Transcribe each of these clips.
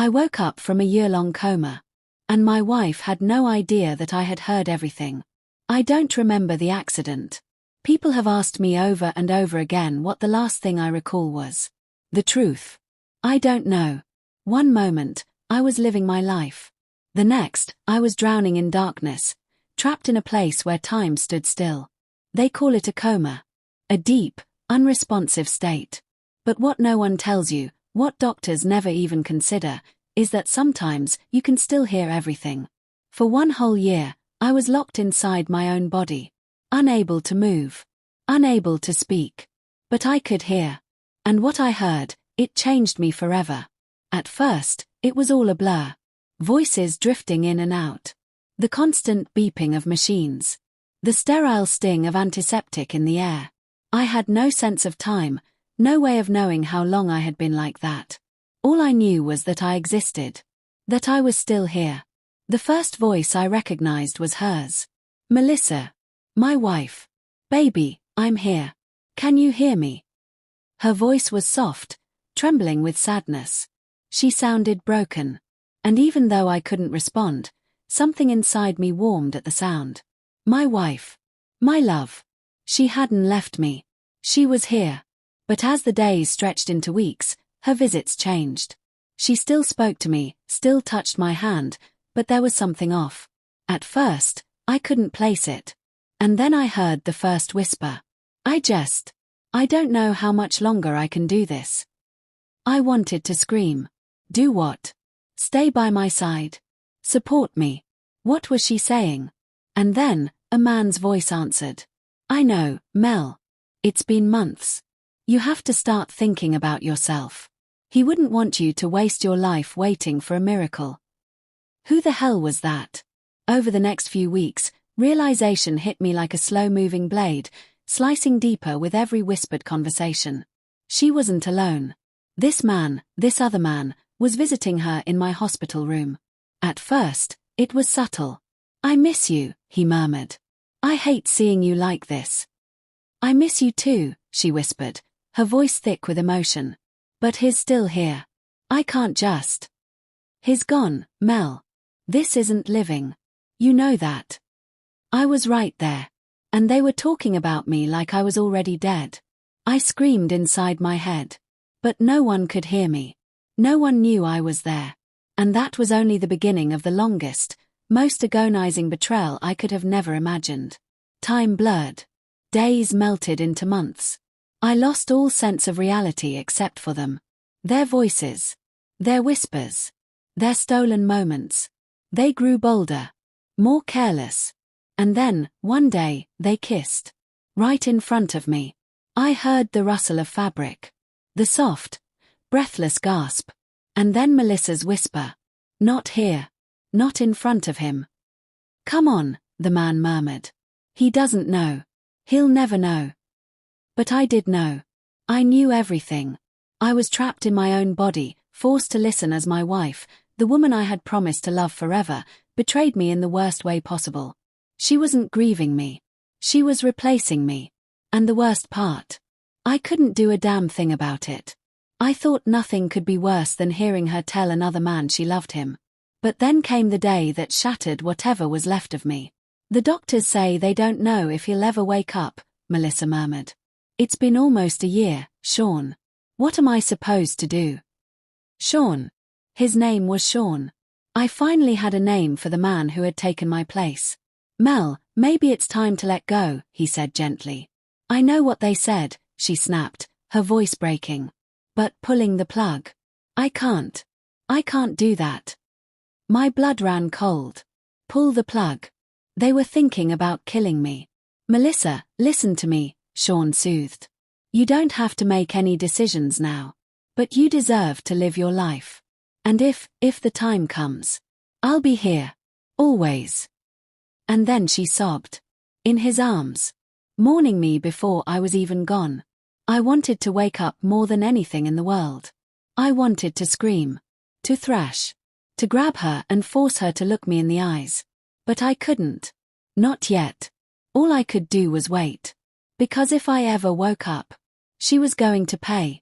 I woke up from a year-long coma. And my wife had no idea that I had heard everything. I don't remember the accident. People have asked me over and over again what the last thing I recall was. The truth. I don't know. One moment, I was living my life. The next, I was drowning in darkness, trapped in a place where time stood still. They call it a coma. A deep, unresponsive state. But what no one tells you, what doctors never even consider, is that sometimes you can still hear everything. For one whole year, I was locked inside my own body, unable to move, unable to speak. But I could hear. And what I heard, it changed me forever. At first, it was all a blur. Voices drifting in and out. The constant beeping of machines. The sterile sting of antiseptic in the air. I had no sense of time, no way of knowing how long I had been like that. All I knew was that I existed. That I was still here. The first voice I recognized was hers. Melissa. My wife. Baby, I'm here. Can you hear me? Her voice was soft, trembling with sadness. She sounded broken. And even though I couldn't respond, something inside me warmed at the sound. My wife. My love. She hadn't left me. She was here. But as the days stretched into weeks, her visits changed. She still spoke to me, still touched my hand, but there was something off. At first, I couldn't place it. And then I heard the first whisper. I don't know how much longer I can do this. I wanted to scream. Do what? Stay by my side. Support me. What was she saying? And then, a man's voice answered. I know, Mel. It's been months. You have to start thinking about yourself. He wouldn't want you to waste your life waiting for a miracle. Who the hell was that? Over the next few weeks, realization hit me like a slow-moving blade, slicing deeper with every whispered conversation. She wasn't alone. This man, this other man, was visiting her in my hospital room. At first, it was subtle. I miss you, he murmured. I hate seeing you like this. I miss you too, she whispered, her voice thick with emotion. But he's still here. I can't just. He's gone, Mel. This isn't living. You know that. I was right there. And they were talking about me like I was already dead. I screamed inside my head. But no one could hear me. No one knew I was there. And that was only the beginning of the longest, most agonizing betrayal I could have never imagined. Time blurred. Days melted into months. I lost all sense of reality except for them. Their voices. Their whispers. Their stolen moments. They grew bolder. More careless. And then, one day, they kissed. Right in front of me. I heard the rustle of fabric. The soft, breathless gasp. And then Melissa's whisper. Not here. Not in front of him. Come on, the man murmured. He doesn't know. He'll never know. But I did know. I knew everything. I was trapped in my own body, forced to listen as my wife, the woman I had promised to love forever, betrayed me in the worst way possible. She wasn't grieving me. She was replacing me. And the worst part. I couldn't do a damn thing about it. I thought nothing could be worse than hearing her tell another man she loved him. But then came the day that shattered whatever was left of me. The doctors say they don't know if he'll ever wake up, Melissa murmured. It's been almost a year, Sean. What am I supposed to do? Sean. His name was Sean. I finally had a name for the man who had taken my place. Mel, maybe it's time to let go, he said gently. I know what they said, she snapped, her voice breaking. But pulling the plug. I can't do that. My blood ran cold. Pull the plug. They were thinking about killing me. Melissa, listen to me, Sean soothed. You don't have to make any decisions now. But you deserve to live your life. And if the time comes, I'll be here. Always. And then she sobbed. In his arms. Mourning me before I was even gone. I wanted to wake up more than anything in the world. I wanted to scream. To thrash. To grab her and force her to look me in the eyes. But I couldn't. Not yet. All I could do was wait. Because if I ever woke up, she was going to pay.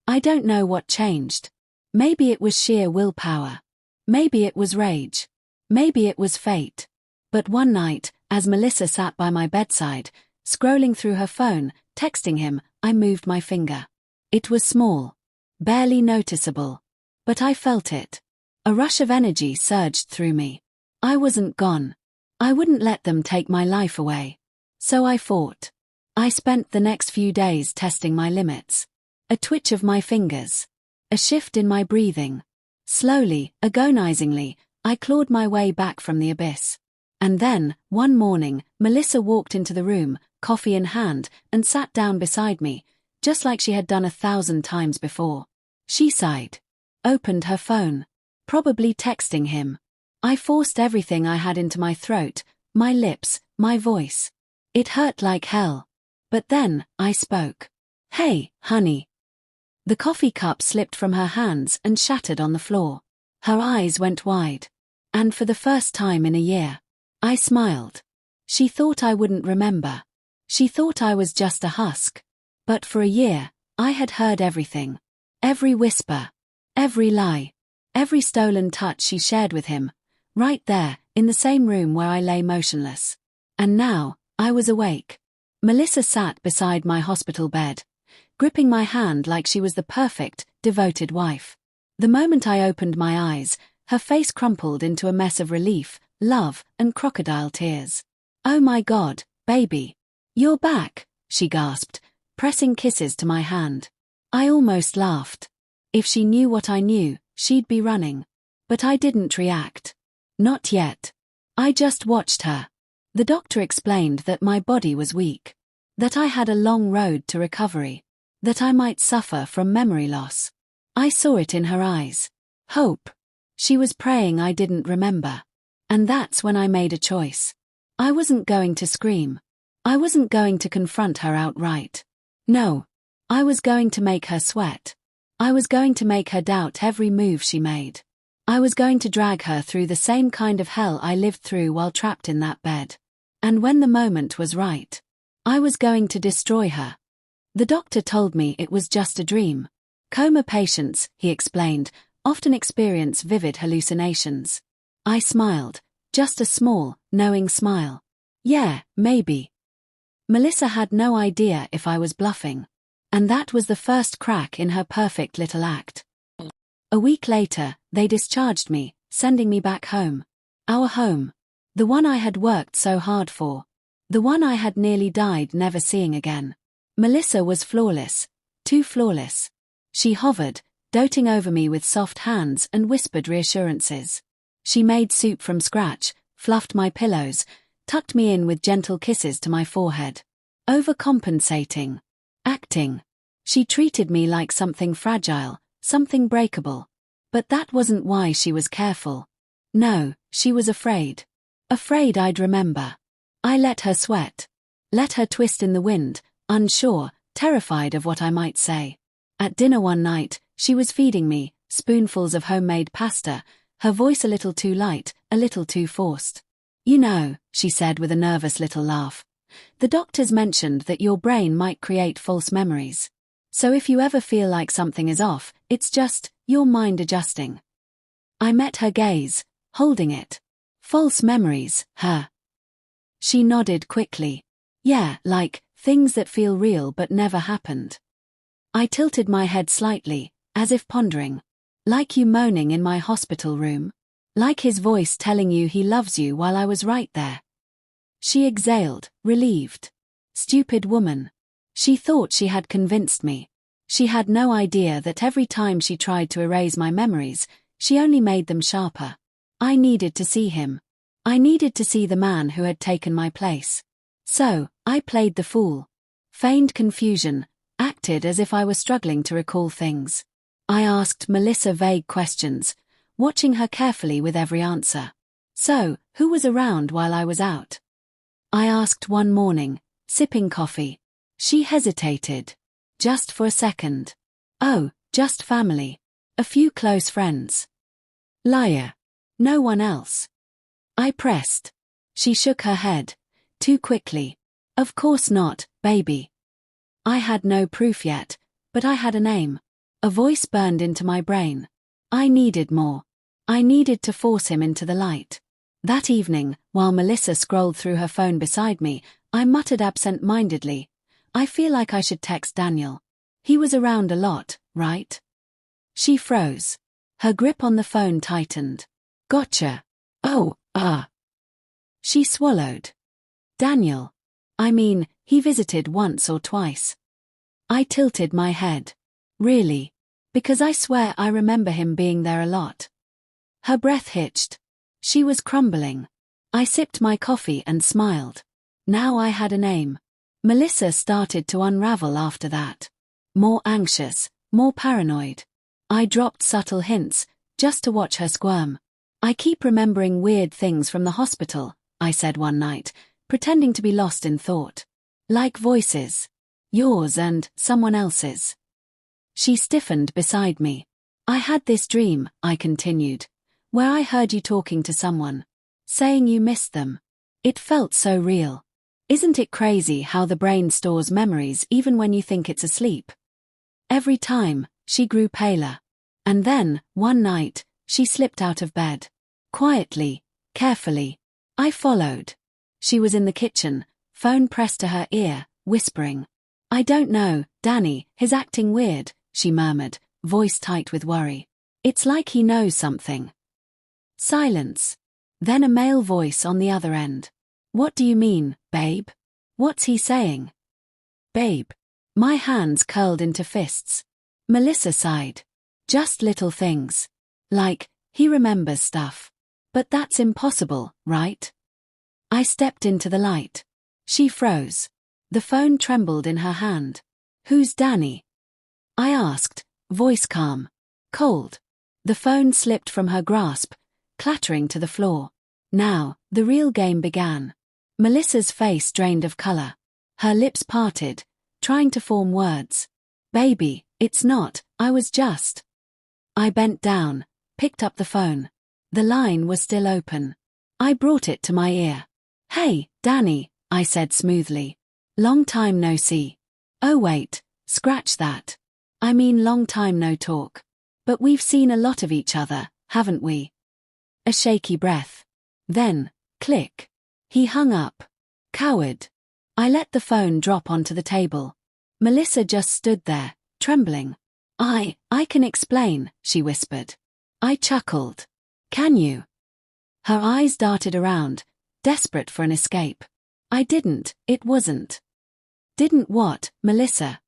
I don't know what changed. Maybe it was sheer willpower. Maybe it was rage. Maybe it was fate. But one night, as Melissa sat by my bedside, scrolling through her phone, texting him, I moved my finger. It was small. Barely noticeable. But I felt it. A rush of energy surged through me. I wasn't gone. I wouldn't let them take my life away. So I fought. I spent the next few days testing my limits. A twitch of my fingers. A shift in my breathing. Slowly, agonizingly, I clawed my way back from the abyss. And then, one morning, Melissa walked into the room, coffee in hand, and sat down beside me, just like she had done 1,000 times before. She sighed. Opened her phone. Probably texting him. I forced everything I had into my throat, my lips, my voice. It hurt like hell. But then, I spoke. Hey, honey. The coffee cup slipped from her hands and shattered on the floor. Her eyes went wide. And for the first time in a year, I smiled. She thought I wouldn't remember. She thought I was just a husk. But for a year, I had heard everything. Every whisper. Every lie. Every stolen touch she shared with him. Right there, in the same room where I lay motionless. And now, I was awake. Melissa sat beside my hospital bed, gripping my hand like she was the perfect, devoted wife. The moment I opened my eyes, her face crumpled into a mess of relief, love, and crocodile tears. Oh my God, baby. You're back, she gasped, pressing kisses to my hand. I almost laughed. If she knew what I knew, she'd be running. But I didn't react. Not yet. I just watched her. The doctor explained that my body was weak. That I had a long road to recovery. That I might suffer from memory loss. I saw it in her eyes. Hope. She was praying I didn't remember. And that's when I made a choice. I wasn't going to scream. I wasn't going to confront her outright. No. I was going to make her sweat. I was going to make her doubt every move she made. I was going to drag her through the same kind of hell I lived through while trapped in that bed. And when the moment was right, I was going to destroy her. The doctor told me it was just a dream. Coma patients, he explained, often experience vivid hallucinations. I smiled, just a small, knowing smile. Yeah, maybe. Melissa had no idea if I was bluffing. And that was the first crack in her perfect little act. A week later, they discharged me, sending me back home. Our home. The one I had worked so hard for. The one I had nearly died never seeing again. Melissa was flawless. Too flawless. She hovered, doting over me with soft hands and whispered reassurances. She made soup from scratch, fluffed my pillows, tucked me in with gentle kisses to my forehead. Overcompensating. Acting. She treated me like something fragile, something breakable. But that wasn't why she was careful. No, she was afraid. Afraid I'd remember. I let her sweat. Let her twist in the wind, unsure, terrified of what I might say. At dinner one night, she was feeding me, spoonfuls of homemade pasta, her voice a little too light, a little too forced. You know, she said with a nervous little laugh. The doctors mentioned that your brain might create false memories. So if you ever feel like something is off, it's just your mind adjusting. I met her gaze, holding it. False memories, huh? She nodded quickly. Yeah, like, things that feel real but never happened. I tilted my head slightly, as if pondering. Like you moaning in my hospital room. Like his voice telling you he loves you while I was right there. She exhaled, relieved. Stupid woman. She thought she had convinced me. She had no idea that every time she tried to erase my memories, she only made them sharper. I needed to see him. I needed to see the man who had taken my place. So, I played the fool. Feigned confusion, acted as if I were struggling to recall things. I asked Melissa vague questions, watching her carefully with every answer. So, who was around while I was out? I asked one morning, sipping coffee. She hesitated. Just for a second. Oh, just family. A few close friends. Liar. No one else. I pressed. She shook her head. Too quickly. Of course not, baby. I had no proof yet, but I had a name. A voice burned into my brain. I needed more. I needed to force him into the light. That evening, while Melissa scrolled through her phone beside me, I muttered absent-mindedly, "I feel like I should text Daniel. He was around a lot, right?" She froze. Her grip on the phone tightened. "Gotcha. Oh, She swallowed. "Daniel. I mean, he visited once or twice." I tilted my head. "Really? Because I swear I remember him being there a lot." Her breath hitched. She was crumbling. I sipped my coffee and smiled. Now I had a name. Melissa started to unravel after that. More anxious, more paranoid. I dropped subtle hints, just to watch her squirm. "I keep remembering weird things from the hospital," I said one night, pretending to be lost in thought. "Like voices. Yours and someone else's." She stiffened beside me. "I had this dream," I continued, "where I heard you talking to someone. Saying you missed them. It felt so real. Isn't it crazy how the brain stores memories even when you think it's asleep?" Every time, she grew paler. And then, one night, she slipped out of bed. Quietly, carefully. I followed. She was in the kitchen, phone pressed to her ear, whispering. "I don't know, Danny, he's acting weird," she murmured, voice tight with worry. "It's like he knows something." Silence. Then a male voice on the other end. "What do you mean, babe? What's he saying?" "Babe." My hands curled into fists. Melissa sighed. "Just little things. Like, he remembers stuff. But that's impossible, right?" I stepped into the light. She froze. The phone trembled in her hand. "Who's Danny?" I asked, voice calm. Cold. The phone slipped from her grasp, clattering to the floor. Now, the real game began. Melissa's face drained of color. Her lips parted, trying to form words. "Baby, it's not, I was just..." I bent down, picked up the phone. The line was still open. I brought it to my ear. "Hey, Danny," I said smoothly. "Long time no see." "Oh wait, scratch that. I mean long time no talk. But we've seen a lot of each other, haven't we?" A shaky breath. Then, click. He hung up. Coward. I let the phone drop onto the table. Melissa just stood there, trembling. I can explain," she whispered. I chuckled. "Can you?" Her eyes darted around, desperate for an escape. "I didn't, it wasn't." "Didn't what, Melissa?"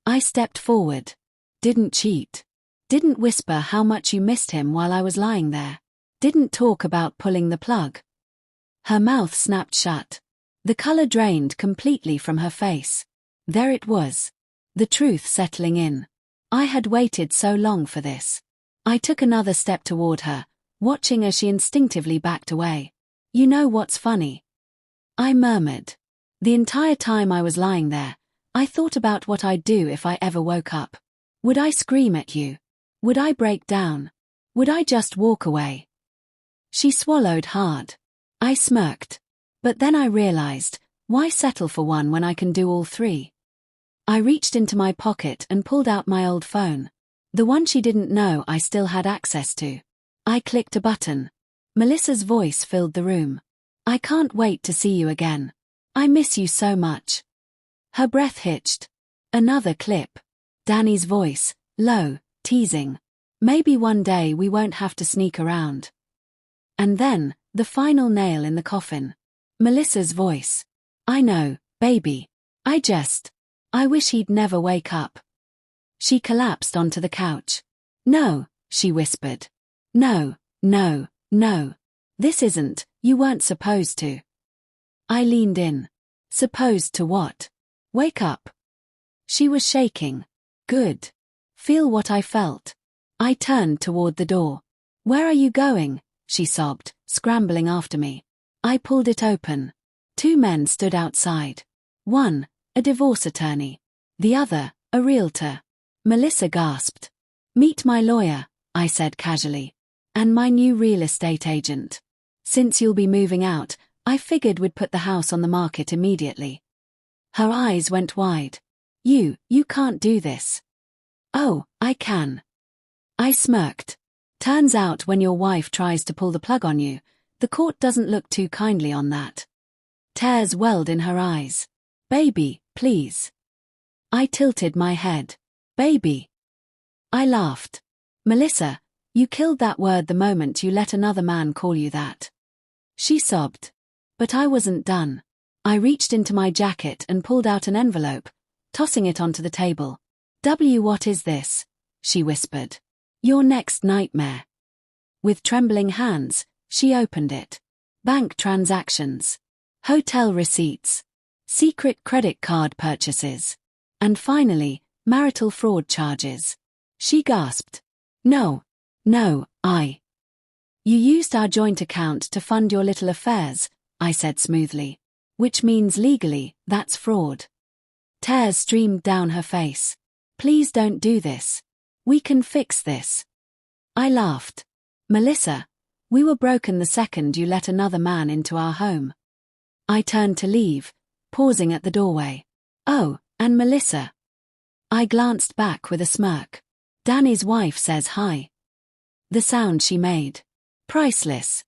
I stepped forward. "Didn't cheat. Didn't whisper how much you missed him while I was lying there. Didn't talk about pulling the plug." Her mouth snapped shut. The color drained completely from her face. There it was. The truth settling in. I had waited so long for this. I took another step toward her, watching as she instinctively backed away. "You know what's funny?" I murmured. "The entire time I was lying there, I thought about what I'd do if I ever woke up. Would I scream at you? Would I break down? Would I just walk away?" She swallowed hard. I smirked. But then I realized, why settle for one when I can do all three? I reached into my pocket and pulled out my old phone. The one she didn't know I still had access to. I clicked a button. Melissa's voice filled the room. "I can't wait to see you again. I miss you so much." Her breath hitched. Another clip. Danny's voice, low, teasing. "Maybe one day we won't have to sneak around." And then, the final nail in the coffin. Melissa's voice. "I know, baby. I wish he'd never wake up." She collapsed onto the couch. "No," she whispered. "No, no, no. This isn't, you weren't supposed to." I leaned in. "Supposed to what? Wake up." She was shaking. "Good. Feel what I felt." I turned toward the door. "Where are you going?" she sobbed, scrambling after me. I pulled it open. Two men stood outside. One, a divorce attorney. The other, a realtor. Melissa gasped. "Meet my lawyer," I said casually. "And my new real estate agent. Since you'll be moving out, I figured we'd put the house on the market immediately." Her eyes went wide. You can't do this." "Oh, I can." I smirked. Turns out when your wife tries to pull the plug on you, the court doesn't look too kindly on that. Tears welled in her eyes. Baby, please. I tilted my head. Baby. I laughed. Melissa, you killed that word the moment you let another man call you that. She sobbed. But I wasn't done. I reached into my jacket and pulled out an envelope, tossing it onto the table. What is this? She whispered. Your next nightmare. With trembling hands, she opened it. Bank transactions. Hotel receipts. Secret credit card purchases. And finally, marital fraud charges. She gasped. No. You used our joint account to fund your little affairs, I said smoothly. Which means legally, that's fraud. Tears streamed down her face. Please don't do this. We can fix this. I laughed. Melissa, we were broken the second you let another man into our home. I turned to leave, pausing at the doorway. Oh, and Melissa. I glanced back with a smirk. Danny's wife says hi. The sound she made. Priceless.